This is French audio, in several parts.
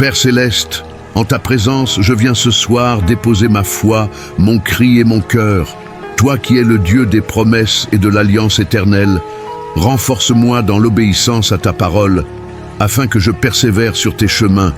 Père céleste, en ta présence, je viens ce soir déposer ma foi, mon cri et mon cœur. Toi qui es le Dieu des promesses et de l'alliance éternelle, renforce-moi dans l'obéissance à ta parole, afin que je persévère sur tes chemins,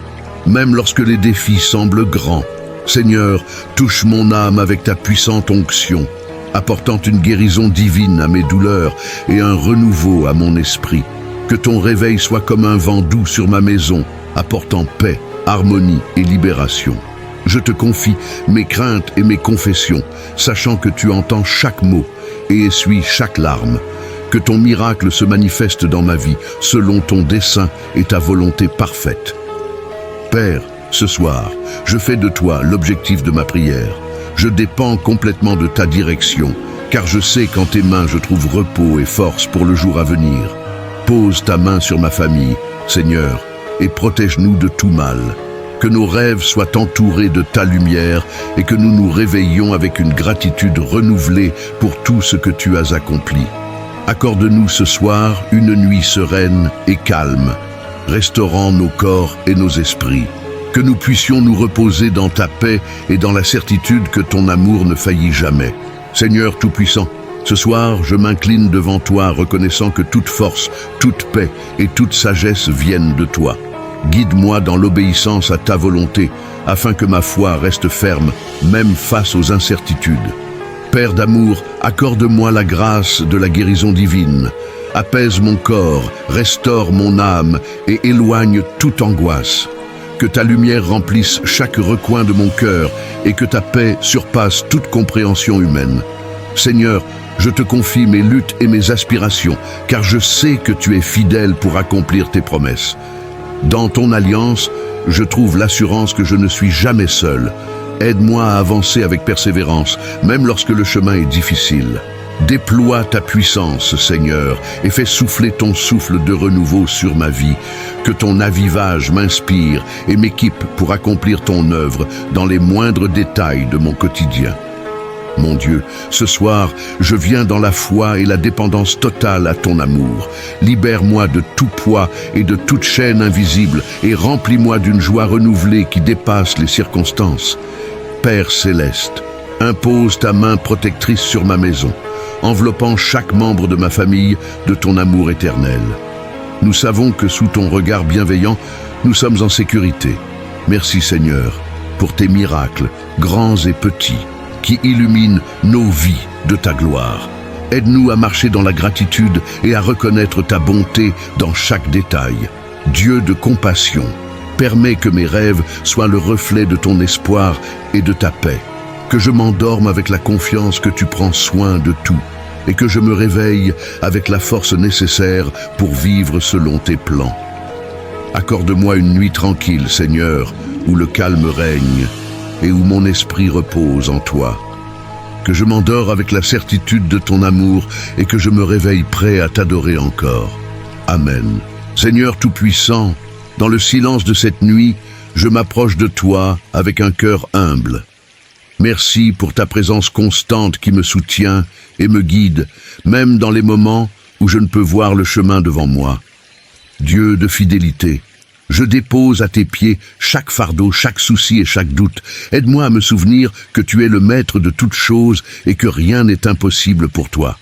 même lorsque les défis semblent grands. Seigneur, touche mon âme avec ta puissante onction, apportant une guérison divine à mes douleurs et un renouveau à mon esprit. Que ton réveil soit comme un vent doux sur ma maison, apportant paix, harmonie et libération. Je te confie mes craintes et mes confessions, sachant que tu entends chaque mot et essuies chaque larme. Que ton miracle se manifeste dans ma vie, selon ton dessein et ta volonté parfaite. Père, ce soir, je fais de toi l'objectif de ma prière. Je dépends complètement de ta direction, car je sais qu'en tes mains je trouve repos et force pour le jour à venir. Pose ta main sur ma famille, Seigneur, et protège-nous de tout mal. Que nos rêves soient entourés de ta lumière et que nous nous réveillions avec une gratitude renouvelée pour tout ce que tu as accompli. Accorde-nous ce soir une nuit sereine et calme, restaurant nos corps et nos esprits. Que nous puissions nous reposer dans ta paix et dans la certitude que ton amour ne faillit jamais. Seigneur Tout-Puissant, ce soir, je m'incline devant toi, reconnaissant que toute force, toute paix et toute sagesse viennent de toi. Guide-moi dans l'obéissance à ta volonté, afin que ma foi reste ferme, même face aux incertitudes. Père d'amour, accorde-moi la grâce de la guérison divine. Apaise mon corps, restaure mon âme et éloigne toute angoisse. Que ta lumière remplisse chaque recoin de mon cœur et que ta paix surpasse toute compréhension humaine. Seigneur, je te confie mes luttes et mes aspirations, car je sais que tu es fidèle pour accomplir tes promesses. Dans ton alliance, je trouve l'assurance que je ne suis jamais seul. Aide-moi à avancer avec persévérance, même lorsque le chemin est difficile. Déploie ta puissance, Seigneur, et fais souffler ton souffle de renouveau sur ma vie. Que ton avivage m'inspire et m'équipe pour accomplir ton œuvre dans les moindres détails de mon quotidien. Mon Dieu, ce soir, je viens dans la foi et la dépendance totale à ton amour. Libère-moi de tout poids et de toute chaîne invisible et remplis-moi d'une joie renouvelée qui dépasse les circonstances. Père céleste, impose ta main protectrice sur ma maison, enveloppant chaque membre de ma famille de ton amour éternel. Nous savons que sous ton regard bienveillant, nous sommes en sécurité. Merci Seigneur, pour tes miracles, grands et petits, qui illuminent nos vies de ta gloire. Aide-nous à marcher dans la gratitude et à reconnaître ta bonté dans chaque détail. Dieu de compassion, permets que mes rêves soient le reflet de ton espoir et de ta paix. Que je m'endorme avec la confiance que tu prends soin de tout et que je me réveille avec la force nécessaire pour vivre selon tes plans. Accorde-moi une nuit tranquille, Seigneur, où le calme règne et où mon esprit repose en toi. Que je m'endors avec la certitude de ton amour et que je me réveille prêt à t'adorer encore. Amen. Seigneur Tout-Puissant, dans le silence de cette nuit, je m'approche de toi avec un cœur humble. Merci pour ta présence constante qui me soutient et me guide, même dans les moments où je ne peux voir le chemin devant moi. Dieu de fidélité, je dépose à tes pieds chaque fardeau, chaque souci et chaque doute. Aide-moi à me souvenir que tu es le maître de toutes choses et que rien n'est impossible pour toi.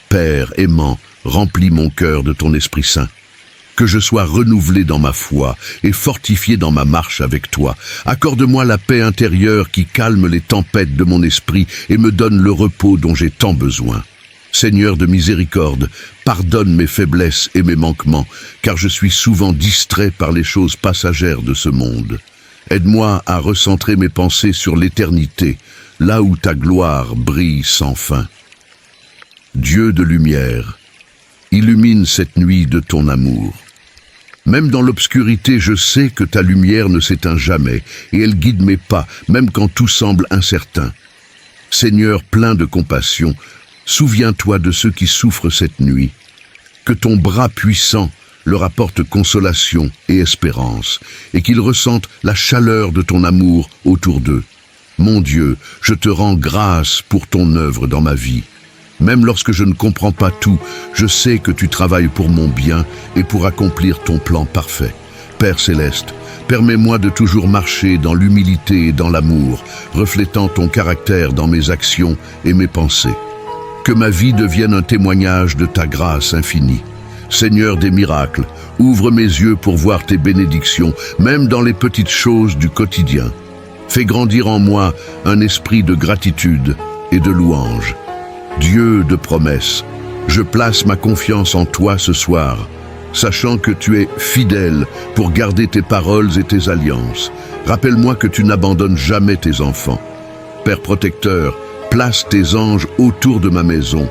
Père aimant, remplis mon cœur de ton Esprit Saint. Que je sois renouvelé dans ma foi et fortifié dans ma marche avec toi. Accorde-moi la paix intérieure qui calme les tempêtes de mon esprit et me donne le repos dont j'ai tant besoin. Seigneur de miséricorde, pardonne mes faiblesses et mes manquements, car je suis souvent distrait par les choses passagères de ce monde. Aide-moi à recentrer mes pensées sur l'éternité, là où ta gloire brille sans fin. Dieu de lumière, illumine cette nuit de ton amour. Même dans l'obscurité, je sais que ta lumière ne s'éteint jamais, et elle guide mes pas, même quand tout semble incertain. Seigneur plein de compassion, souviens-toi de ceux qui souffrent cette nuit. Que ton bras puissant leur apporte consolation et espérance, et qu'ils ressentent la chaleur de ton amour autour d'eux. Mon Dieu, je te rends grâce pour ton œuvre dans ma vie. Même lorsque je ne comprends pas tout, je sais que tu travailles pour mon bien et pour accomplir ton plan parfait. Père céleste, permets-moi de toujours marcher dans l'humilité et dans l'amour, reflétant ton caractère dans mes actions et mes pensées. Que ma vie devienne un témoignage de ta grâce infinie. Seigneur des miracles, ouvre mes yeux pour voir tes bénédictions, même dans les petites choses du quotidien. Fais grandir en moi un esprit de gratitude et de louange. Dieu de promesses, je place ma confiance en toi ce soir, sachant que tu es fidèle pour garder tes paroles et tes alliances. Rappelle-moi que tu n'abandonnes jamais tes enfants. Père protecteur, place tes anges autour de ma maison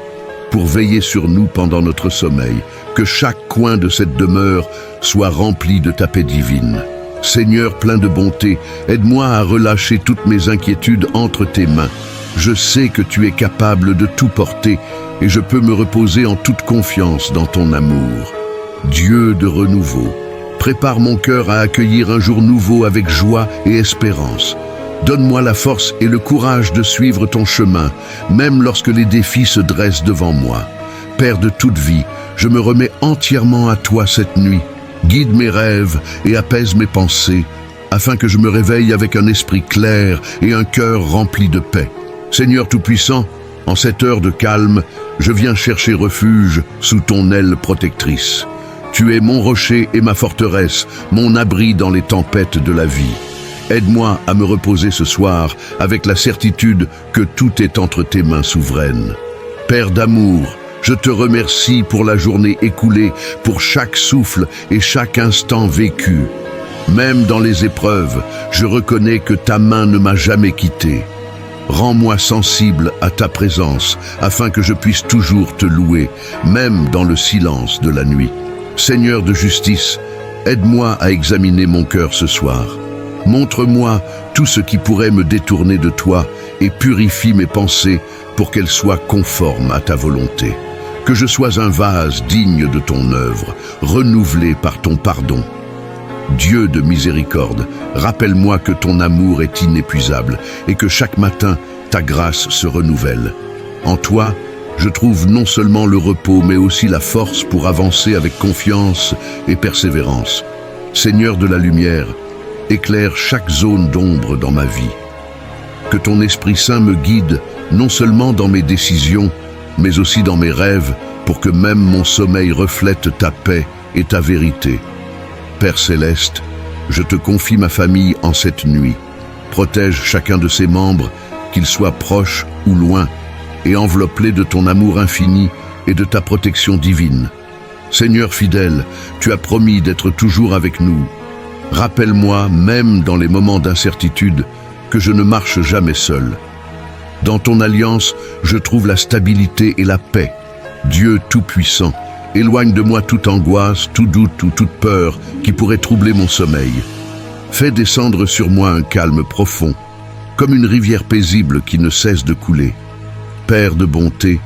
pour veiller sur nous pendant notre sommeil. Que chaque coin de cette demeure soit rempli de ta paix divine. Seigneur plein de bonté, aide-moi à relâcher toutes mes inquiétudes entre tes mains. Je sais que tu es capable de tout porter et je peux me reposer en toute confiance dans ton amour. Dieu de renouveau, prépare mon cœur à accueillir un jour nouveau avec joie et espérance. Donne-moi la force et le courage de suivre ton chemin, même lorsque les défis se dressent devant moi. Père de toute vie, je me remets entièrement à toi cette nuit. Guide mes rêves et apaise mes pensées, afin que je me réveille avec un esprit clair et un cœur rempli de paix. Seigneur Tout-Puissant, en cette heure de calme, je viens chercher refuge sous ton aile protectrice. Tu es mon rocher et ma forteresse, mon abri dans les tempêtes de la vie. Aide-moi à me reposer ce soir avec la certitude que tout est entre tes mains souveraines. Père d'amour, je te remercie pour la journée écoulée, pour chaque souffle et chaque instant vécu. Même dans les épreuves, je reconnais que ta main ne m'a jamais quitté. Rends-moi sensible à ta présence, afin que je puisse toujours te louer, même dans le silence de la nuit. Seigneur de justice, aide-moi à examiner mon cœur ce soir. Montre-moi tout ce qui pourrait me détourner de toi et purifie mes pensées pour qu'elles soient conformes à ta volonté. Que je sois un vase digne de ton œuvre, renouvelé par ton pardon. Dieu de miséricorde, rappelle-moi que ton amour est inépuisable et que chaque matin, ta grâce se renouvelle. En toi, je trouve non seulement le repos, mais aussi la force pour avancer avec confiance et persévérance. Seigneur de la lumière, éclaire chaque zone d'ombre dans ma vie. Que ton Esprit Saint me guide non seulement dans mes décisions, mais aussi dans mes rêves, pour que même mon sommeil reflète ta paix et ta vérité. Père céleste, je te confie ma famille en cette nuit. Protège chacun de ses membres, qu'ils soient proches ou loin, et enveloppe-les de ton amour infini et de ta protection divine. Seigneur fidèle, tu as promis d'être toujours avec nous. Rappelle-moi, même dans les moments d'incertitude, que je ne marche jamais seul. Dans ton alliance, je trouve la stabilité et la paix. Dieu Tout-Puissant, éloigne de moi toute angoisse, tout doute ou toute peur qui pourrait troubler mon sommeil. Fais descendre sur moi un calme profond, comme une rivière paisible qui ne cesse de couler. Père de bonté,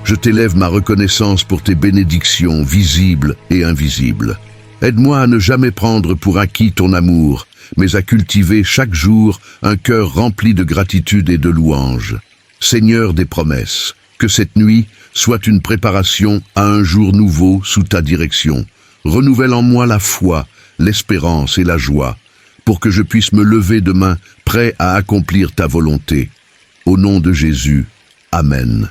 je t'élève ma reconnaissance pour tes bénédictions visibles et invisibles. Aide-moi à ne jamais prendre pour acquis ton amour, mais à cultiver chaque jour un cœur rempli de gratitude et de louange. Seigneur des promesses, que cette nuit soit une préparation à un jour nouveau sous ta direction. Renouvelle en moi la foi, l'espérance et la joie, pour que je puisse me lever demain prêt à accomplir ta volonté. Au nom de Jésus, Amen.